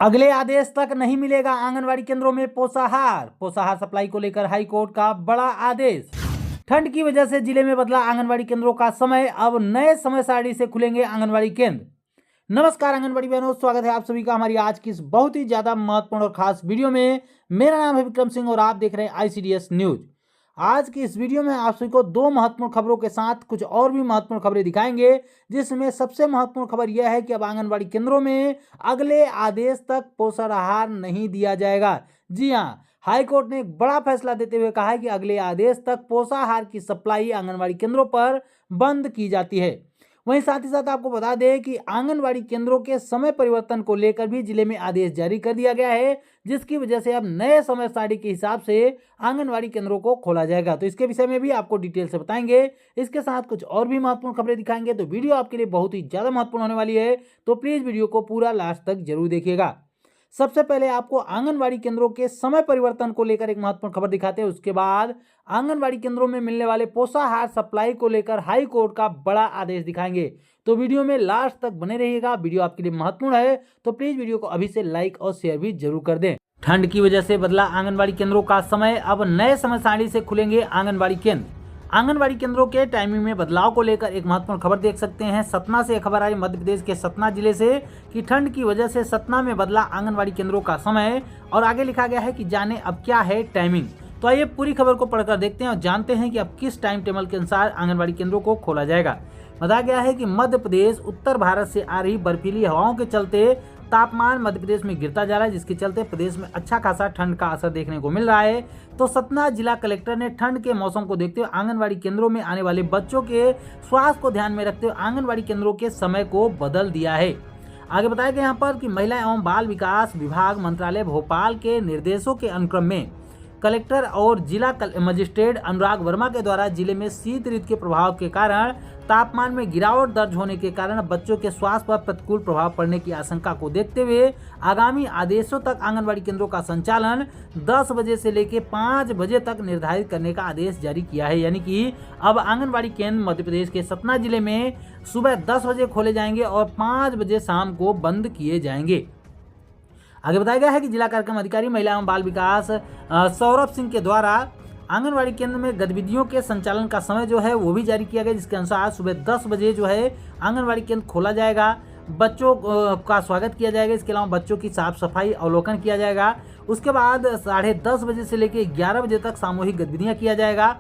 अगले आदेश तक नहीं मिलेगा आंगनवाड़ी केंद्रों में पोषाहार। पोषाहार सप्लाई को लेकर हाई कोर्ट का बड़ा आदेश। ठंड की वजह से जिले में बदला आंगनवाड़ी केंद्रों का समय, अब नए समय सारणी से खुलेंगे आंगनवाड़ी केंद्र। नमस्कार आंगनवाड़ी बहनों, स्वागत है आप सभी का हमारी आज की इस बहुत ही ज्यादा महत्वपूर्ण और खास वीडियो में। मेरा नाम है विक्रम सिंह और आप देख रहे हैं ICDS न्यूज। आज की इस वीडियो में आप सभी को दो महत्वपूर्ण खबरों के साथ कुछ और भी महत्वपूर्ण खबरें दिखाएंगे, जिसमें सबसे महत्वपूर्ण खबर यह है कि अब आंगनवाड़ी केंद्रों में अगले आदेश तक पोषण आहार नहीं दिया जाएगा। जी हाँ, हाईकोर्ट ने एक बड़ा फैसला देते हुए कहा है कि अगले आदेश तक पोषाहार की सप्लाई आंगनवाड़ी केंद्रों पर बंद की जाती है। वहीं साथ ही साथ आपको बता दें कि आंगनवाड़ी केंद्रों के समय परिवर्तन को लेकर भी जिले में आदेश जारी कर दिया गया है, जिसकी वजह से अब नए समय सारणी के हिसाब से आंगनवाड़ी केंद्रों को खोला जाएगा। तो इसके विषय में भी आपको डिटेल से बताएंगे, इसके साथ कुछ और भी महत्वपूर्ण खबरें दिखाएंगे। तो वीडियो आपके लिए बहुत ही ज्यादा महत्वपूर्ण होने वाली है, तो प्लीज वीडियो को पूरा लास्ट तक जरूर देखिएगा। सबसे पहले आपको आंगनवाड़ी केंद्रों के समय परिवर्तन को लेकर एक महत्वपूर्ण खबर दिखाते हैं, उसके बाद आंगनवाड़ी केंद्रों में मिलने वाले पोषाहार सप्लाई को लेकर हाई कोर्ट का बड़ा आदेश दिखाएंगे। तो वीडियो में लास्ट तक बने रहिएगा। वीडियो आपके लिए महत्वपूर्ण है, तो प्लीज वीडियो को अभी से लाइक और शेयर भी जरूर कर दें। ठंड की वजह से बदला आंगनवाड़ी केंद्रों का समय, अब नए समय सारणी से खुलेंगे आंगनवाड़ी केंद्र। आंगनवाड़ी केंद्रों के टाइमिंग में बदलाव को लेकर एक महत्वपूर्ण खबर देख सकते हैं। सतना से खबर आई मध्य प्रदेश के सतना जिले से कि ठंड की वजह से सतना में बदला आंगनवाड़ी केंद्रों का समय, और आगे लिखा गया है कि जाने अब क्या है टाइमिंग। तो आइए पूरी खबर को पढ़कर देखते हैं और जानते हैं कि अब किस टाइम टेबल के अनुसार आंगनवाड़ी केंद्रों को खोला जाएगा। बताया गया है कि मध्य प्रदेश उत्तर भारत से आ रही बर्फीली हवाओं के चलते तापमान मध्य प्रदेश में गिरता जा रहा है, जिसके चलते प्रदेश में अच्छा खासा ठंड का असर देखने को मिल रहा है। तो सतना जिला कलेक्टर ने ठंड के मौसम को देखते हुए आंगनवाड़ी केंद्रों में आने वाले बच्चों के स्वास्थ्य को ध्यान में रखते हुए आंगनवाड़ी केंद्रों के समय को बदल दिया है। आगे बताया गया यहाँ पर कि महिला एवं बाल विकास विभाग मंत्रालय भोपाल के निर्देशों के अनुक्रम में कलेक्टर और जिला मजिस्ट्रेट अनुराग वर्मा के द्वारा जिले में शीत ऋतु के प्रभाव के कारण तापमान में गिरावट दर्ज होने के कारण बच्चों के स्वास्थ्य पर प्रतिकूल प्रभाव पड़ने की आशंका को देखते हुए आगामी आदेशों तक आंगनवाड़ी केंद्रों का संचालन 10 बजे से लेकर 5 बजे तक निर्धारित करने का आदेश जारी किया है। यानी कि अब आंगनवाड़ी केंद्र मध्य प्रदेश के सतना जिले में सुबह 10 बजे खोले जाएंगे और 5 बजे शाम को बंद किए जाएंगे। आगे बताया गया है कि जिला कार्यक्रम अधिकारी महिला एवं बाल विकास सौरभ सिंह के द्वारा आंगनवाड़ी केंद्र में गतिविधियों के संचालन का समय जो है वो भी जारी किया गया, जिसके अनुसार सुबह 10 बजे जो है आंगनवाड़ी केंद्र खोला जाएगा। बच्चों का स्वागत किया जाएगा, इसके अलावा बच्चों की साफ सफाई अवलोकन किया जाएगा। उसके बाद 10:30 बजे से लेकर 11 बजे तक सामूहिक गतिविधियाँ किया जाएगा।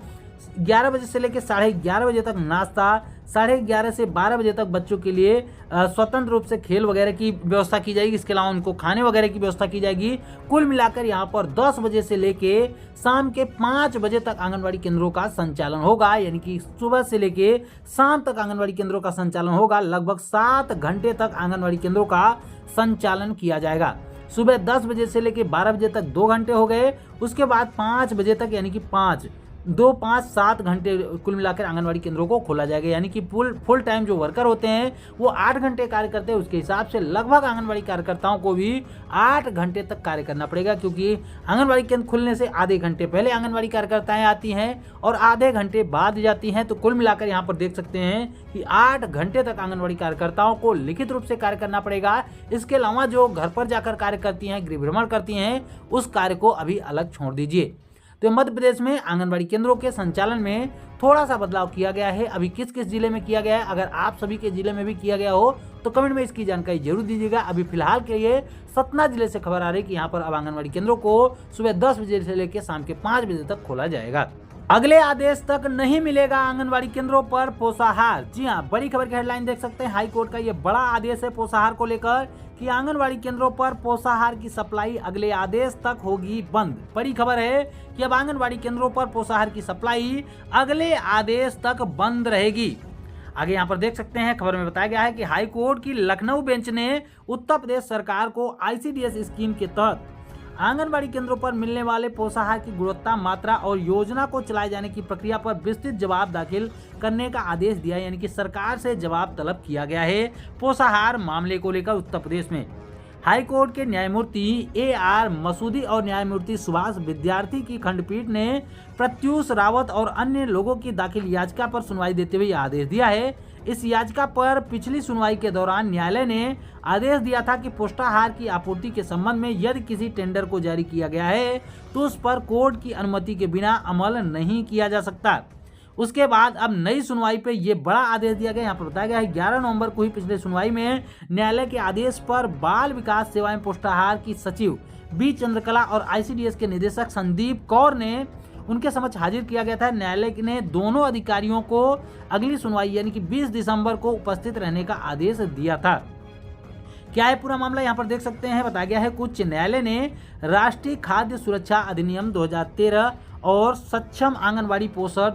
11 बजे से लेकर 11:30 बजे तक नाश्ता, 11:30 से 12 बजे तक बच्चों के लिए स्वतंत्र रूप से खेल वगैरह की व्यवस्था की जाएगी। इसके अलावा उनको खाने वगैरह की व्यवस्था की जाएगी। कुल मिलाकर यहाँ पर 10 बजे से लेके शाम के 5 बजे तक आंगनवाड़ी केंद्रों का संचालन होगा। यानी कि सुबह से लेके शाम तक आंगनवाड़ी केंद्रों का संचालन होगा। लगभग 7 घंटे तक आंगनवाड़ी केंद्रों का संचालन किया जाएगा। सुबह 10 बजे से लेके 12 बजे तक 2 घंटे हो गए। उसके बाद 5 बजे तक यानी कि 7 घंटे कुल मिलाकर आंगनवाड़ी केंद्रों को खोला जाएगा। यानी कि फुल टाइम जो वर्कर होते हैं वो 8 घंटे कार्य करते हैं, उसके हिसाब से लगभग आंगनवाड़ी कार्यकर्ताओं को भी 8 घंटे तक कार्य करना पड़ेगा, क्योंकि आंगनवाड़ी केंद्र खुलने से आधे घंटे पहले आंगनवाड़ी कार्यकर्ताएं आती हैं और आधे घंटे बाद जाती हैं। तो कुल मिलाकर यहाँ पर देख सकते हैं कि 8 घंटे तक आंगनवाड़ी कार्यकर्ताओं को लिखित रूप से कार्य करना पड़ेगा। इसके अलावा जो घर पर जाकर कार्य करती हैं, गृह भ्रमण करती हैं, उस कार्य को अभी अलग छोड़ दीजिए। तो मध्य प्रदेश में आंगनवाड़ी केंद्रों के संचालन में थोड़ा सा बदलाव किया गया है। अभी किस किस जिले में किया गया है, अगर आप सभी के जिले में भी किया गया हो तो कमेंट में इसकी जानकारी जरूर दीजिएगा। अभी फिलहाल के लिए सतना जिले से खबर आ रही है कि यहाँ पर अब आंगनवाड़ी केंद्रों को सुबह 10 बजे से लेकर शाम के 5 बजे तक खोला जाएगा। अगले आदेश तक नहीं मिलेगा आंगनवाड़ी केंद्रों पर पोषाहार। जी हाँ, बड़ी खबर की हेडलाइन देख सकते हैं। हाई कोर्ट का ये बड़ा आदेश है पोषाहार को लेकर कि आंगनवाड़ी केंद्रों पर पोषाहार की सप्लाई अगले आदेश तक होगी बंद। बड़ी खबर है कि अब आंगनवाड़ी केंद्रों पर पोषाहार की सप्लाई अगले आदेश तक बंद रहेगी। आगे यहाँ पर देख सकते हैं, खबर में बताया गया है कि हाई कोर्ट की लखनऊ बेंच ने उत्तर प्रदेश सरकार को ICDS स्कीम के तहत आंगनवाड़ी केंद्रों पर मिलने वाले पोषाहार की गुणवत्ता, मात्रा और योजना को चलाए जाने की प्रक्रिया पर विस्तृत जवाब दाखिल करने का आदेश दिया। यानी कि सरकार से जवाब तलब किया गया है पोषाहार मामले को लेकर उत्तर प्रदेश में। हाई कोर्ट के न्यायमूर्ति AR मसूदी और न्यायमूर्ति सुभाष विद्यार्थी की खंडपीठ ने प्रत्यूष रावत और अन्य लोगों की दाखिल याचिका पर सुनवाई देते हुए यह आदेश दिया है। इस याचिका पर पिछली सुनवाई के दौरान न्यायालय ने आदेश दिया था कि पोषाहार की आपूर्ति के संबंध में यदि किसी टेंडर को जारी किया गया है तो उस पर कोर्ट की अनुमति के बिना अमल नहीं किया जा सकता। उसके बाद अब नई सुनवाई पे ये बड़ा आदेश दिया गया। यहाँ पर बताया गया है 11 नवंबर को ही पिछले सुनवाई में न्यायालय के आदेश पर बाल विकास सेवा एवं पोषाहार की सचिव बी चंद्रकला और आईसीडीएस के निदेशक संदीप कौर ने उनके समक्ष हाजिर किया गया था। न्यायालय ने दोनों अधिकारियों को अगली सुनवाई यानी कि 20 दिसंबर को उपस्थित रहने का आदेश दिया था। क्या है पूरा मामला यहाँ पर देख सकते हैं। बताया गया है उच्च न्यायालय ने राष्ट्रीय खाद्य सुरक्षा अधिनियम 2013 और सक्षम आंगनवाड़ी पोषण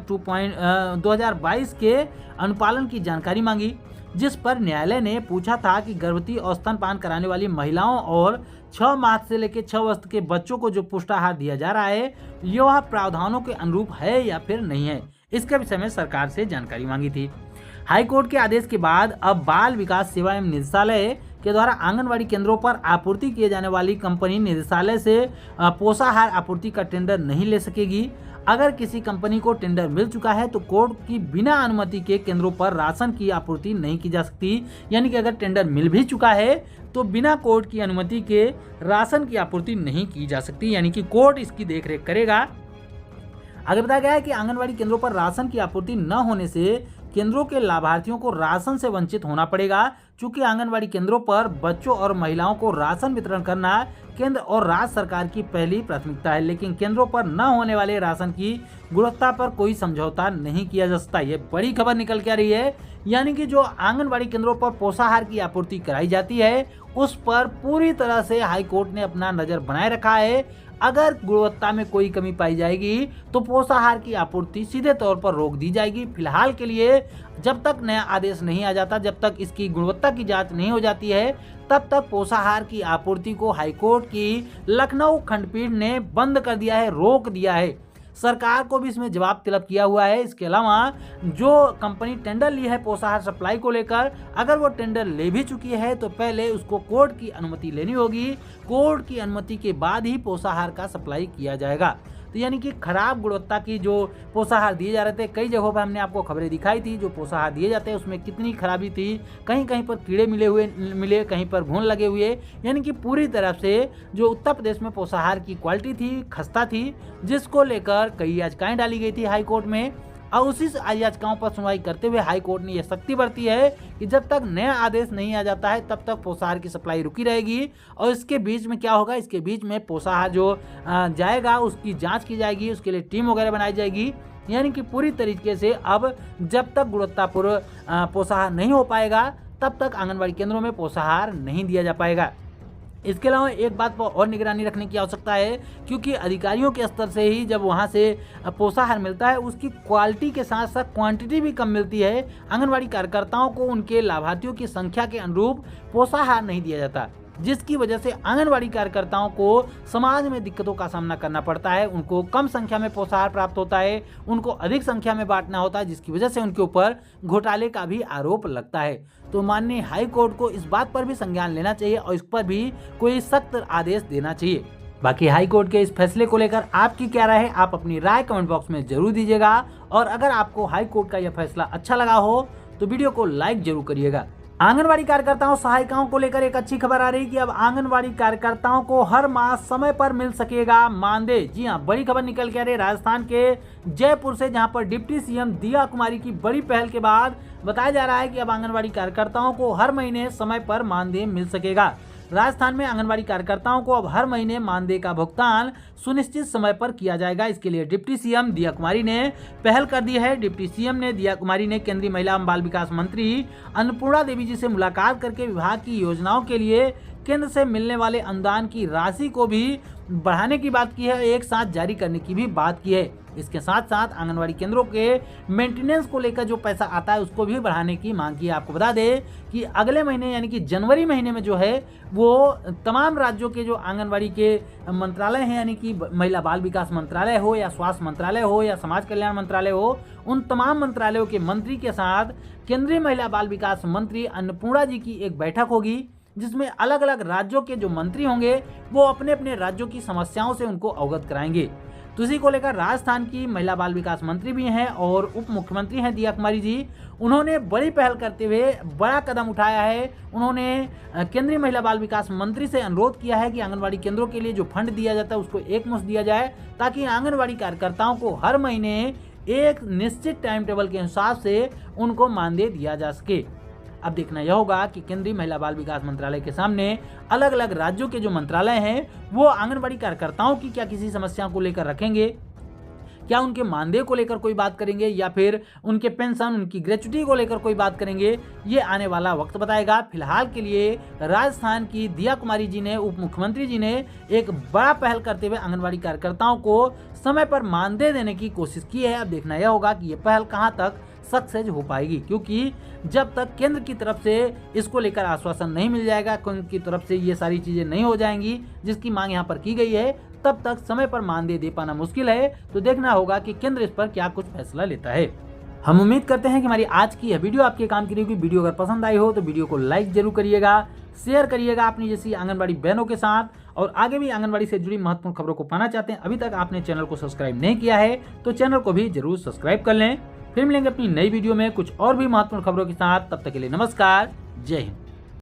2022 के अनुपालन की जानकारी मांगी, जिस पर न्यायालय ने पूछा था कि गर्भवती और स्तनपान कराने वाली महिलाओं और 6 माह से लेकर 6 वर्ष के बच्चों को जो पुष्टाहार दिया जा रहा है यह प्रावधानों के अनुरूप है या फिर नहीं है। इसके विषय में सरकार से जानकारी मांगी थी। हाईकोर्ट के आदेश के बाद अब बाल विकास सेवा एवं निदेशालय के द्वारा आंगनवाड़ी केंद्रों पर आपूर्ति किए जाने वाली कंपनी निदेशालय से पोषाहार आपूर्ति का टेंडर नहीं ले सकेगी। अगर किसी कंपनी को टेंडर मिल चुका है तो कोर्ट की बिना अनुमति के केंद्रों पर राशन की आपूर्ति नहीं की जा सकती। यानी कि अगर टेंडर मिल भी चुका है तो बिना कोर्ट की अनुमति के राशन की आपूर्ति नहीं की जा सकती, यानी कि कोर्ट इसकी देखरेख करेगा। आगे बताया गया है कि आंगनवाड़ी केंद्रों पर राशन की आपूर्ति न होने से केंद्रों के लाभार्थियों को राशन से वंचित होना पड़ेगा। चूंकि आंगनवाड़ी केंद्रों पर बच्चों और महिलाओं को राशन वितरण करना केंद्र और राज्य सरकार की पहली प्राथमिकता है, लेकिन केंद्रों पर न होने वाले राशन की गुणवत्ता पर कोई समझौता नहीं किया जा सकता। ये बड़ी खबर निकल के आ रही है, यानी कि जो आंगनवाड़ी केंद्रों पर पोषाहार की आपूर्ति कराई जाती है उस पर पूरी तरह से हाईकोर्ट ने अपना नजर बनाए रखा है। अगर गुणवत्ता में कोई कमी पाई जाएगी तो पोषाहार की आपूर्ति सीधे तौर पर रोक दी जाएगी। फिलहाल के लिए जब तक नया आदेश नहीं आ जाता, जब तक इसकी गुणवत्ता की जांच नहीं हो जाती है, तब तक पोषाहार की आपूर्ति को हाईकोर्ट की लखनऊ खंडपीठ ने बंद कर दिया है, रोक दिया है। सरकार को भी इसमें जवाब तलब किया हुआ है। इसके अलावा जो कंपनी टेंडर ली है पोषाहार सप्लाई को लेकर, अगर वो टेंडर ले भी चुकी है तो पहले उसको कोर्ट की अनुमति लेनी होगी। कोर्ट की अनुमति के बाद ही पोषाहार का सप्लाई किया जाएगा। तो यानी कि खराब गुणवत्ता की जो पोषाहार दिए जा रहे थे, कई जगहों पर हमने आपको खबरें दिखाई थी, जो पोषाहार दिए जाते हैं उसमें कितनी खराबी थी, कहीं कहीं पर कीड़े मिले, कहीं पर घुन लगे हुए, यानी कि पूरी तरफ से जो उत्तर प्रदेश में पोषाहार की क्वालिटी थी खस्ता थी, जिसको लेकर कई याचिकाएं डाली गई थी हाईकोर्ट में। और उसी याचिकाओं पर सुनवाई करते हुए हाईकोर्ट ने यह सख्ती बरती है कि जब तक नया आदेश नहीं आ जाता है तब तक पोषाहार की सप्लाई रुकी रहेगी। और इसके बीच में क्या होगा, इसके बीच में पोषाहार जो जाएगा उसकी जांच की जाएगी, उसके लिए टीम वगैरह बनाई जाएगी। यानी कि पूरी तरीके से अब जब तक गुणवत्तापूर्ण पोषाहार नहीं हो पाएगा तब तक आंगनबाड़ी केंद्रों में पोषाहार नहीं दिया जा पाएगा। इसके अलावा एक बात पर और निगरानी रखने की आवश्यकता है, क्योंकि अधिकारियों के स्तर से ही जब वहां से पोषाहार मिलता है उसकी क्वालिटी के साथ साथ क्वांटिटी भी कम मिलती है। आंगनवाड़ी कार्यकर्ताओं को उनके लाभार्थियों की संख्या के अनुरूप पोषाहार नहीं दिया जाता, जिसकी वजह से आंगनवाड़ी कार्यकर्ताओं को समाज में दिक्कतों का सामना करना पड़ता है। उनको कम संख्या में पोषाहार प्राप्त होता है, उनको अधिक संख्या में बांटना होता है, जिसकी वजह से उनके ऊपर घोटाले का भी आरोप लगता है। तो माननीय हाई कोर्ट को इस बात पर भी संज्ञान लेना चाहिए और इस पर भी कोई सख्त आदेश देना चाहिए। बाकी हाई कोर्ट के इस फैसले को लेकर आपकी क्या राय है, आप अपनी राय कमेंट बॉक्स में जरूर दीजिएगा। और अगर आपको हाई कोर्ट का यह फैसला अच्छा लगा हो तो वीडियो को लाइक जरूर करिएगा। आंगनवाड़ी कार्यकर्ताओं सहायिकाओं को लेकर एक अच्छी खबर आ रही कि अब आंगनवाड़ी कार्यकर्ताओं को हर माह समय पर मिल सकेगा मानदेय। जी हां, बड़ी खबर निकल के आ रही राजस्थान के जयपुर से, जहां पर डिप्टी सीएम दिया कुमारी की बड़ी पहल के बाद बताया जा रहा है कि अब आंगनवाड़ी कार्यकर्ताओं को हर महीने समय पर मानदेय मिल सकेगा। राजस्थान में आंगनवाड़ी कार्यकर्ताओं को अब हर महीने मानदेय का भुगतान सुनिश्चित समय पर किया जाएगा। इसके लिए डिप्टी सीएम दिया कुमारी ने पहल कर दी है। डिप्टी सीएम ने दिया कुमारी ने केंद्रीय महिला एवं बाल विकास मंत्री अन्नपूर्णा देवी जी से मुलाकात करके विभाग की योजनाओं के लिए केंद्र से मिलने वाले अनुदान की राशि को भी बढ़ाने की बात की है, एक साथ जारी करने की भी बात की है। इसके साथ साथ आंगनवाड़ी केंद्रों के मेंटेनेंस को लेकर जो पैसा आता है उसको भी बढ़ाने की मांग की है। आपको बता दें कि अगले महीने यानी कि जनवरी महीने में जो है वो तमाम राज्यों के जो आंगनवाड़ी के मंत्रालय हैं, यानी कि महिला बाल विकास मंत्रालय हो या स्वास्थ्य मंत्रालय हो या समाज कल्याण मंत्रालय हो, उन तमाम मंत्रालयों के मंत्री के साथ केंद्रीय महिला बाल विकास मंत्री अन्नपूर्णा जी की एक बैठक होगी, जिसमें अलग अलग राज्यों के जो मंत्री होंगे वो अपने अपने राज्यों की समस्याओं से उनको अवगत कराएंगे। तो इसी को लेकर राजस्थान की महिला बाल विकास मंत्री भी हैं और उप मुख्यमंत्री हैं दिया कुमारी जी, उन्होंने बड़ी पहल करते हुए बड़ा कदम उठाया है। उन्होंने केंद्रीय महिला बाल विकास मंत्री से अनुरोध किया है कि आंगनबाड़ी केंद्रों के लिए जो फंड दिया जाता है उसको एकमुश्त दिया जाए, ताकि आंगनबाड़ी कार्यकर्ताओं को हर महीने एक निश्चित टाइम टेबल के हिसाब से उनको मानदेय दिया जा सके। अब देखना यह होगा कि केंद्रीय महिला बाल विकास मंत्रालय के सामने अलग अलग राज्यों के जो मंत्रालय हैं वो आंगनबाड़ी कार्यकर्ताओं की क्या किसी समस्या को लेकर रखेंगे, क्या उनके मानदेय को लेकर कोई बात करेंगे या फिर उनके पेंशन, उनकी ग्रेच्युटी को लेकर कोई बात करेंगे, ये आने वाला वक्त बताएगा। फिलहाल के लिए राजस्थान की दिया कुमारी जी ने, उप मुख्यमंत्री जी ने एक बड़ा पहल करते हुए आंगनबाड़ी कार्यकर्ताओं को समय पर मानदेय देने की कोशिश की है। अब देखना यह होगा कि ये पहल कहां तक सक्सेस हो पाएगी, क्योंकि जब तक केंद्र की तरफ से इसको लेकर आश्वासन नहीं मिल जाएगा, केंद्र की तरफ से ये सारी चीजें नहीं हो जाएंगी जिसकी मांग यहाँ पर की गई है, तब तक समय पर मानदेय दे पाना मुश्किल है। तो देखना होगा कि केंद्र इस पर क्या कुछ फैसला लेता है। हम उम्मीद करते हैं कि हमारी आज की यह वीडियो आपके काम की रहेगी। वीडियो अगर पसंद आई हो तो वीडियो को लाइक जरूर करिएगा, शेयर करिएगा अपनी जैसी आंगनबाड़ी बहनों के साथ, और आगे भी आंगनबाड़ी से जुड़ी महत्वपूर्ण खबरों को पाना चाहते हैं, अभी तक आपने चैनल को सब्सक्राइब नहीं किया है तो चैनल को भी जरूर सब्सक्राइब कर लें। फिर मिलेंगे अपनी नई वीडियो में कुछ और भी महत्वपूर्ण खबरों के साथ। तब तक के लिए नमस्कार, जय हिंद।